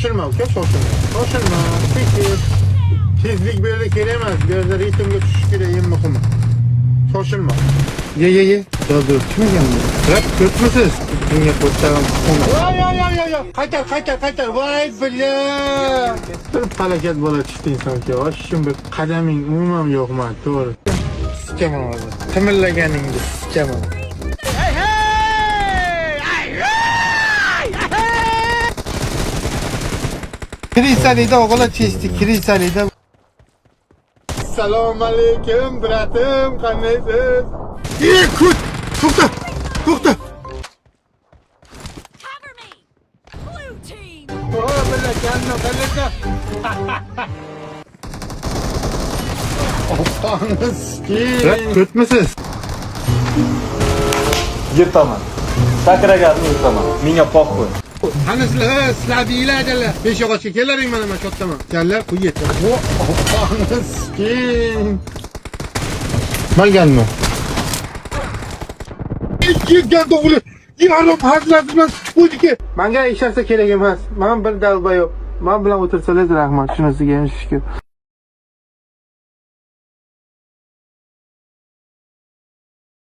Shoshilma uka, shoshilma. Shoshilma, tekir. Tezlik bu yerda kerak emas. Bu yerda ritmga tushish kerak, eng muhimi. Shoshilma. Ye. Doldur. Kim ekan bu? Rab ko'tmisiz? Bunga qo'shsam Yo. Qaytar. Voy billa. Bir falokat bola tushdi insonga. Oshim bir qadaming umuman yo'qman, to'g'ri. Sichaman hozir. Qimirlaganingni sichaman. Krisalida o'g'il chesti, krisalida. Assalomu alaykum, bratim, qandaysiz? To'xta. Cover me! Blue team! Oh, billa, janno, billa. Rab ko'tmisiz? Yirtaman. Sakraganni yirtaman. Menga poq qo'y. Qani sizlar deylar jalla. Beshog'ochga kelaring mana shu yottaman. Jalla qo'y yetdi. Maganmi? Yig'gan o'g'li. Yarim hazrat bilan qo'ydiki. Menga hech narsa kerak emas. Men bir dalba yo'q. Men bilan o'tirsangiz rahmat, shunisiga ham shukr.